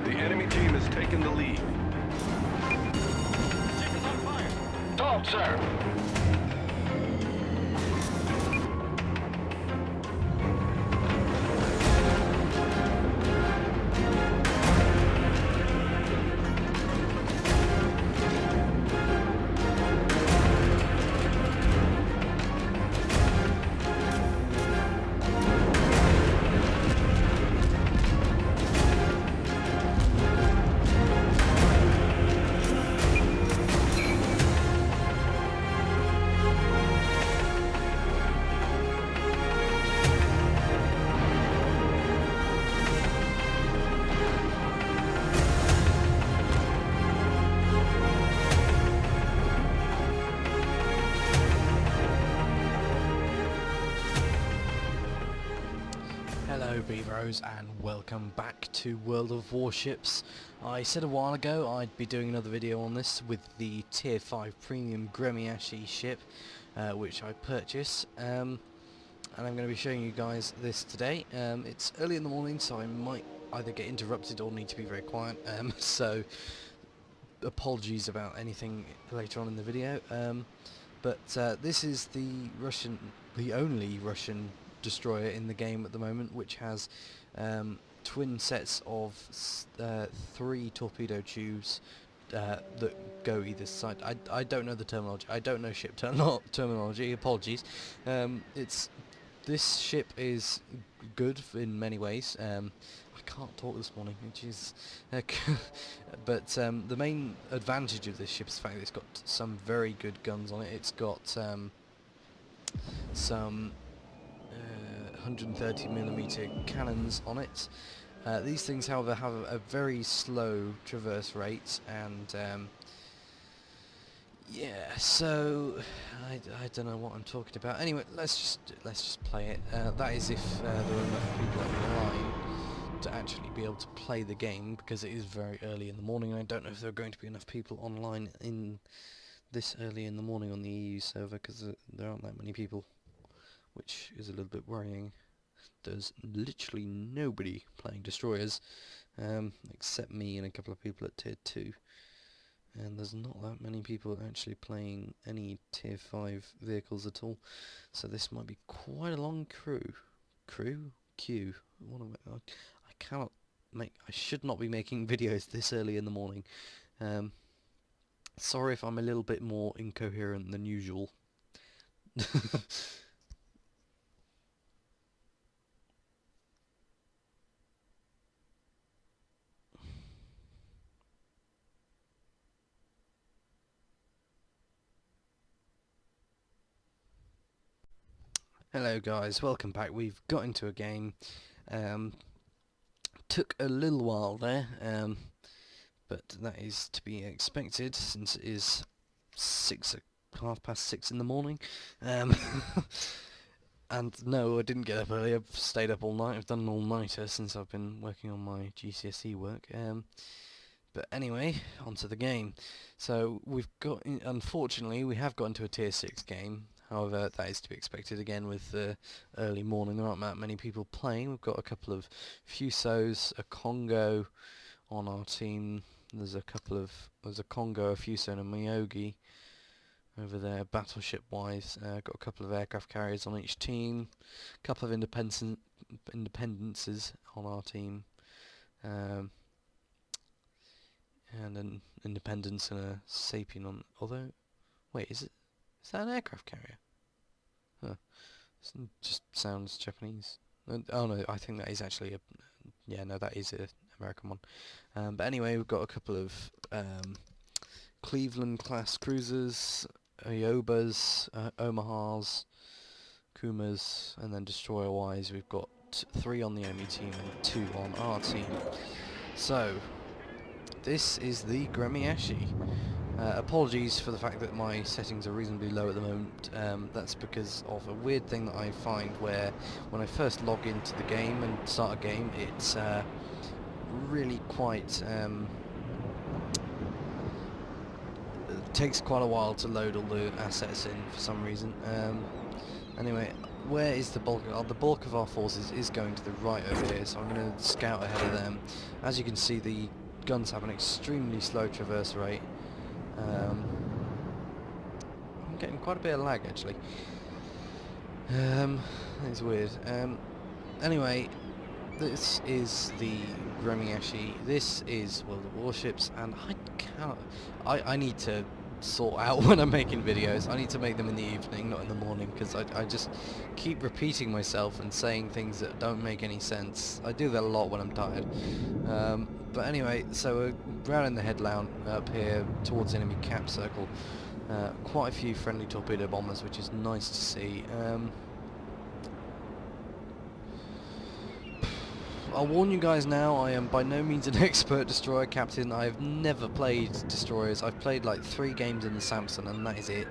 The enemy team has taken the lead. Ship is on fire. Talk, sir. Hello Beavros and welcome back to World of Warships. I said a while ago I'd be doing another video on this with the Tier 5 Premium Gremyashchiy ship which I purchased, and I'm going to be showing you guys this today. It's early in the morning, so I might either get interrupted or need to be very quiet, so apologies about anything later on in the video. But this is the only Russian destroyer in the game at the moment, which has twin sets of 3 torpedo tubes that go either side. I don't know the terminology. I don't know ship terminology. Apologies. This ship is good in many ways. I can't talk this morning, which is but the main advantage of this ship is the fact that it's got some very good guns on it. It's got some 130mm cannons on it. These things, however, have a very slow traverse rate, and yeah, so I don't know what I'm talking about. Anyway, let's just play it. That is if there are enough people online to actually be able to play the game, because it is very early in the morning, and I don't know if there are going to be enough people online in this early in the morning on the EU server, because there aren't that many people, which is a little bit worrying. There's literally nobody playing destroyers, except me and a couple of people at Tier 2. And there's not that many people actually playing any Tier 5 vehicles at all. So this might be quite a long queue. I should not be making videos this early in the morning. Sorry if I'm a little bit more incoherent than usual. Hello guys, welcome back. We've got into a game. Took a little while there, but that is to be expected since it is 6:30 in the morning. And no, I didn't get up early. I've stayed up all night. I've done an all-nighter since I've been working on my GCSE work. But anyway, onto the game. So unfortunately, we have got into a Tier 6 game. However, that is to be expected again with the early morning. There aren't that many people playing. We've got a couple of Fusos, a Congo on our team. There's a Congo, a Fuso, and a Miyogi over there, battleship-wise. Got a couple of aircraft carriers on each team. A couple of independences on our team. And an Independence and a Sapien on. Although, wait, is that an aircraft carrier? Huh. It just sounds Japanese. Oh no, I think that is actually a. Yeah, no, that is an American one. But anyway, we've got a couple of Cleveland class cruisers, Iobas, Omahas, Kumas, and then destroyer-wise, we've got 3 on the enemy team and 2 on our team. So this is the Gremyashchiy. Apologies for the fact that my settings are reasonably low at the moment. That's because of a weird thing that I find where when I first log into the game and start a game, it's really quite it takes quite a while to load all the assets in for some reason. Anyway, where is the bulk? The bulk of our forces is going to the right over here, so I'm going to scout ahead of them. As you can see, the guns have an extremely slow traverse rate. I'm getting quite a bit of lag actually. It's weird. Anyway, this is the Gremyashchiy. This is World of Warships, and I need to sort out when I'm making videos. I need to make them in the evening, not in the morning, because I just keep repeating myself and saying things that don't make any sense. I do that a lot when I'm tired. But anyway, so we're round in the headland up here towards enemy cap circle. Quite a few friendly torpedo bombers, which is nice to see. I'll warn you guys now, I am by no means an expert destroyer captain. I have never played destroyers. I've played like 3 games in the Samson and that is it.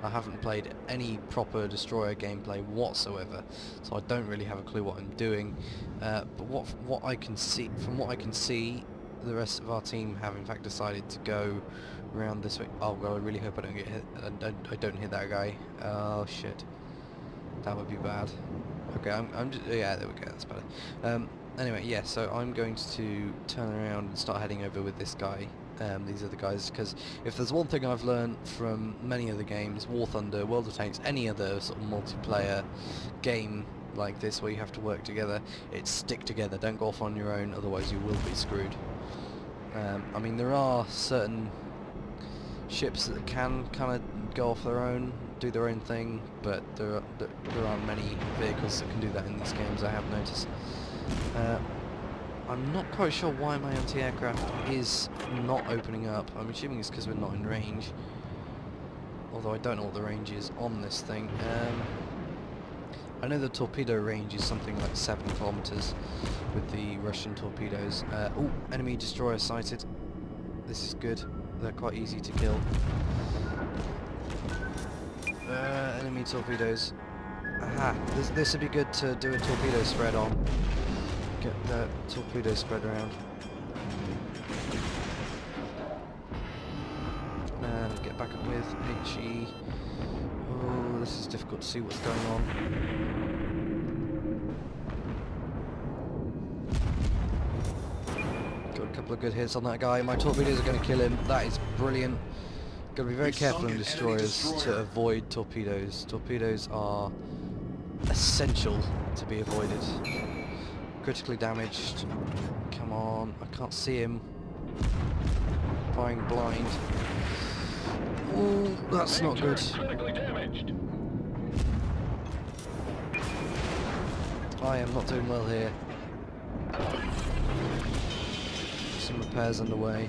I haven't played any proper destroyer gameplay whatsoever, so I don't really have a clue what I'm doing. But what I can see, from what I can see, the rest of our team have in fact decided to go around this way. Oh god, I really hope I don't get hit. I don't hit that guy. Oh shit, that would be bad. Okay, I'm just, yeah, there we go. That's better. Anyway, yeah, so I'm going to turn around and start heading over with this guy. These are the guys, because if there's one thing I've learned from many other games, War Thunder, World of Tanks, any other sort of multiplayer game like this where you have to work together, it's stick together, don't go off on your own, otherwise you will be screwed. I mean, there are certain ships that can kind of go off their own, do their own thing, but there aren't many vehicles that can do that in these games, I have noticed. I'm not quite sure why my anti-aircraft is not opening up. I'm assuming it's because we're not in range, although I don't know what the range is on this thing. I know the torpedo range is something like 7 kilometers with the Russian torpedoes. Oh, enemy destroyer sighted. This is good. They're quite easy to kill. Enemy torpedoes. Aha, this would be good to do a torpedo spread on. Get that torpedo spread around. And get back up with HE. Oh, this is difficult to see what's going on. Got a couple of good hits on that guy. My torpedoes are going to kill him. That is brilliant. Got to be very careful in destroyers to avoid torpedoes. Torpedoes are essential to be avoided. Critically damaged. Come on, I can't see him. Firing blind. Oh, that's not good. I am not doing well here. Some repairs underway.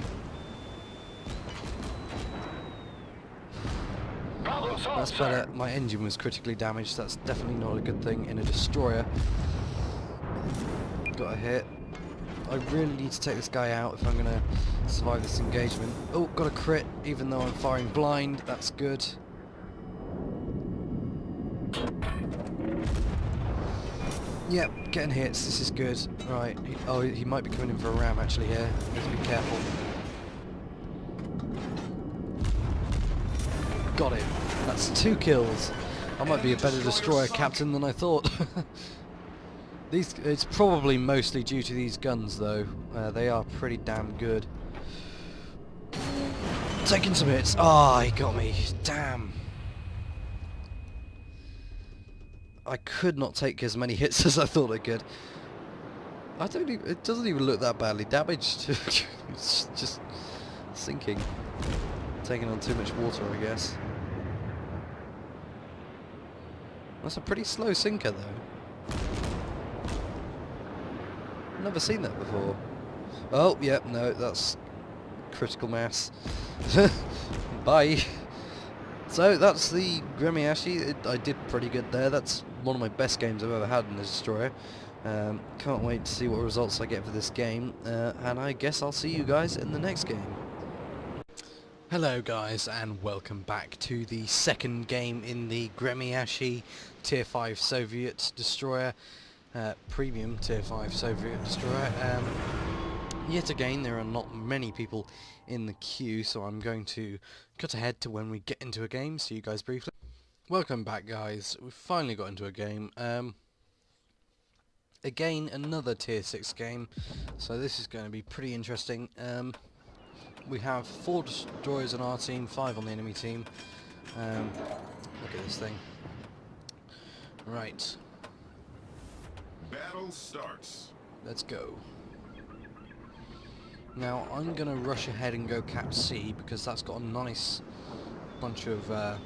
That's better. My engine was critically damaged. That's definitely not a good thing in a destroyer. Got a hit. I really need to take this guy out if I'm going to survive this engagement. Oh, got a crit, even though I'm firing blind. That's good. Yep, getting hits. This is good. Right. He might be coming in for a ram actually here. Need to be careful. Got him. That's 2 kills. I might be a better destroyer captain than I thought. It's probably mostly due to these guns though. They are pretty damn good. Taking some hits. Ah, he got me. Damn. I could not take as many hits as I thought I could. It doesn't even look that badly damaged. It's just sinking. Taking on too much water, I guess. That's a pretty slow sinker though. Never seen that before. Oh, yep, no, that's critical mass. Bye. So that's the Gremyashchiy. I did pretty good there. That's one of my best games I've ever had in a destroyer. Can't wait to see what results I get for this game, and I guess I'll see you guys in the next game. Hello guys, and welcome back to the second game in the Gremyashchiy Tier 5 Soviet destroyer. Premium Tier 5 Soviet destroyer. Yet again, there are not many people in the queue, so I'm going to cut ahead to when we get into a game, see you guys briefly. Welcome back, guys. We've finally got into a game. Again, another tier 6 game, so this is going to be pretty interesting. We have 4 destroyers on our team, 5 on the enemy team. Look at this thing. Right. Battle starts. Let's go. Now, I'm going to rush ahead and go Cap C, because that's got a nice bunch of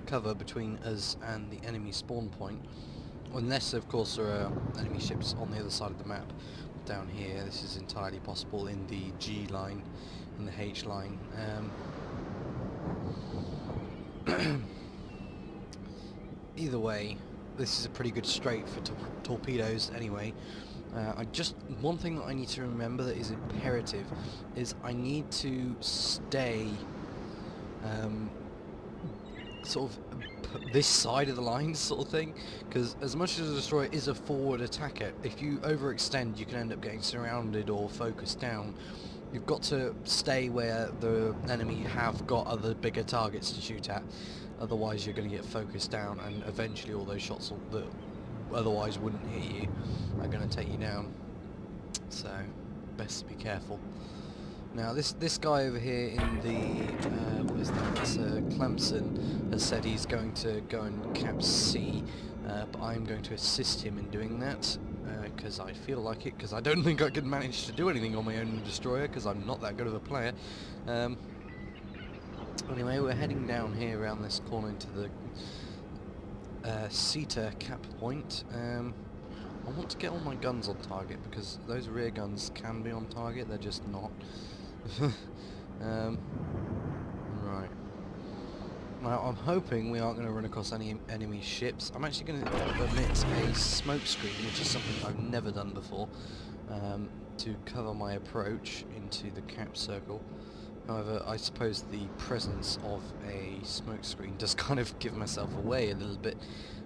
cover between us and the enemy spawn point. Unless, of course, there are enemy ships on the other side of the map. Down here, this is entirely possible in the G line, in the H line. Either way, this is a pretty good straight for torpedoes anyway. One thing that I need to remember that is imperative is I need to stay sort of this side of the line sort of thing, because as much as a destroyer is a forward attacker, if you overextend you can end up getting surrounded or focused down. You've got to stay where the enemy have got other bigger targets to shoot at, otherwise you're going to get focused down and eventually all those shots that otherwise wouldn't hit you are going to take you down, so best to be careful. Now this guy over here in the what is that? Clemson has said he's going to go and cap C, but I'm going to assist him in doing that because I feel like it. Because I don't think I can manage to do anything on my own destroyer because I'm not that good of a player. Anyway, we're heading down here around this corner into the CETA cap point. I want to get all my guns on target because those rear guns can be on target, they're just not. Right. Now I'm hoping we aren't going to run across any enemy ships. I'm actually going to omit a smoke screen, which is something I've never done before, to cover my approach into the cap circle. However, I suppose the presence of a smoke screen does kind of give myself away a little bit,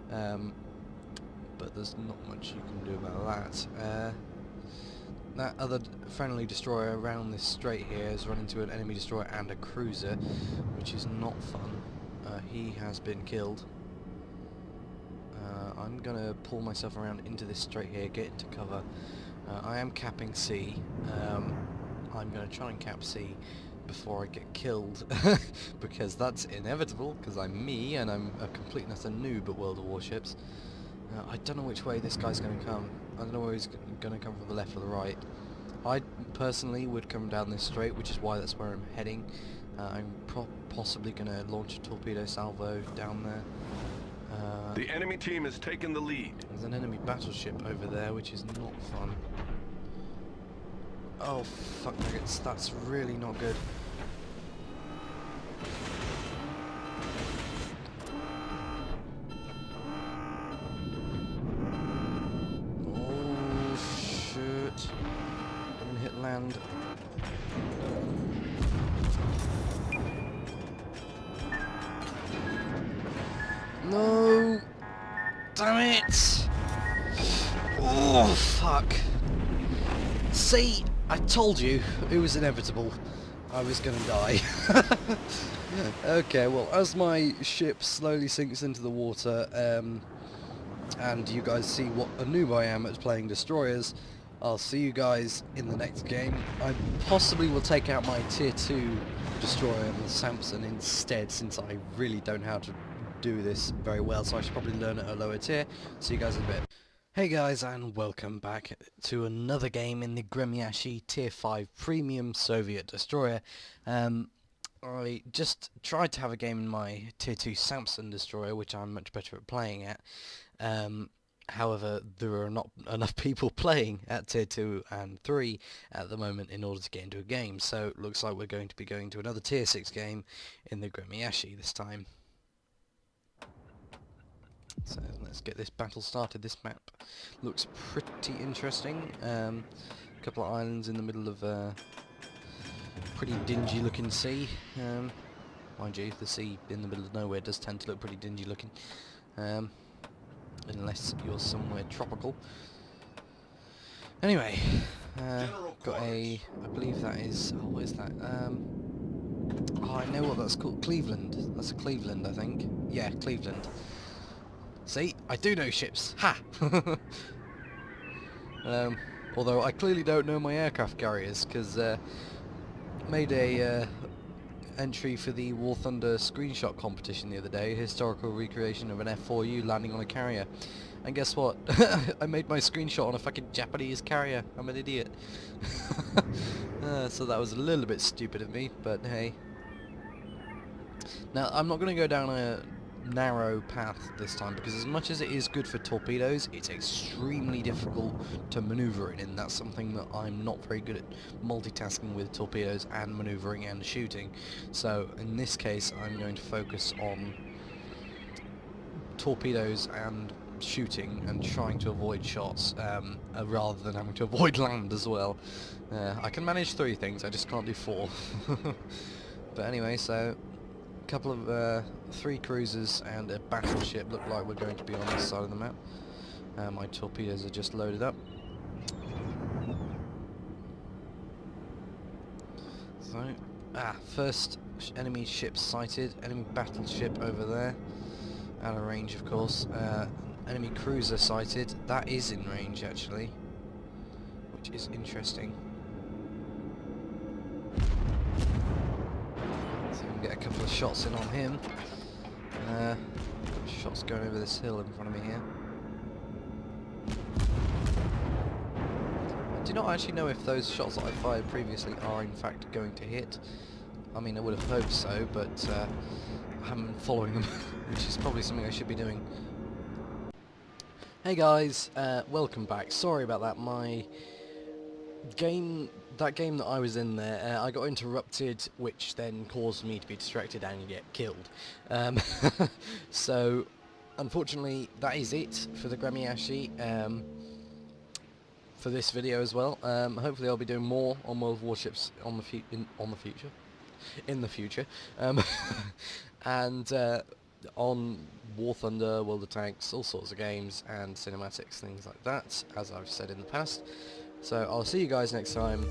but there's not much you can do about that. That other friendly destroyer around this strait here has run into an enemy destroyer and a cruiser, which is not fun. He has been killed. I'm going to pull myself around into this strait here, get into cover. I am capping C. I'm going to try and cap C before I get killed, because that's inevitable, because I'm me and I'm a complete and utter noob at World of Warships. I don't know which way this guy's going to come. I don't know where he's going to come from, the left or the right. I personally would come down this strait, which is why that's where I'm heading. I'm possibly going to launch a torpedo salvo down there. The enemy team has taken the lead. There's an enemy battleship over there, which is not fun. Oh, fuck nuggets, that's really not good. Hit land. No! Damn it! Oh, fuck. See, I told you it was inevitable. I was gonna die. Okay, well, as my ship slowly sinks into the water, and you guys see what a noob I am at playing destroyers, I'll see you guys in the next game. I possibly will take out my tier 2 destroyer, the Samson, instead, since I really don't know how to do this very well, so I should probably learn at a lower tier. See you guys in a bit. Hey guys, and welcome back to another game in the Gremyashchiy tier 5 premium Soviet destroyer. I just tried to have a game in my tier 2 Samson destroyer, which I'm much better at playing at. However, there are not enough people playing at tier 2 and 3 at the moment in order to get into a game, so it looks like we're going to be going to another tier 6 game in the Gremyashchiy this time. So let's get this battle started. This map looks pretty interesting. A couple of islands in the middle of a pretty dingy looking sea. Mind you, the sea in the middle of nowhere does tend to look pretty dingy looking. Unless you're somewhere tropical. Anyway, got a, I believe that is, oh, what is that? Oh, I know what that's called. Cleveland. That's a Cleveland, I think. Yeah, Cleveland. See? I do know ships. Ha! Although I clearly don't know my aircraft carriers, because made a entry for the War Thunder screenshot competition the other day, historical recreation of an F4U landing on a carrier. And guess what? I made my screenshot on a fucking Japanese carrier. I'm an idiot. So that was a little bit stupid of me, but hey. Now, I'm not going to go down a narrow path this time, because as much as it is good for torpedoes, it's extremely difficult to maneuver in, and that's something that I'm not very good at, multitasking with torpedoes and maneuvering and shooting. So in this case I'm going to focus on torpedoes and shooting and trying to avoid shots, rather than having to avoid land as well. I can manage 3 things, I just can't do 4. But anyway, so couple of 3 cruisers and a battleship look like we're going to be on this side of the map. My torpedoes are just loaded up. So, first enemy ship sighted, enemy battleship over there, out of range of course. Enemy cruiser sighted, that is in range actually, which is interesting. Get a couple of shots in on him. Shots going over this hill in front of me here. I do not actually know if those shots that I fired previously are in fact going to hit. I mean, I would have hoped so, but I haven't been following them, which is probably something I should be doing. Hey guys, welcome back. Sorry about that. My that game that I was in there, I got interrupted, which then caused me to be distracted and get killed. So, unfortunately, that is it for the Gremyashchiy, for this video as well. Hopefully I'll be doing more on World of Warships in the future, and on War Thunder, World of Tanks, all sorts of games, and cinematics, things like that, as I've said in the past. So I'll see you guys next time.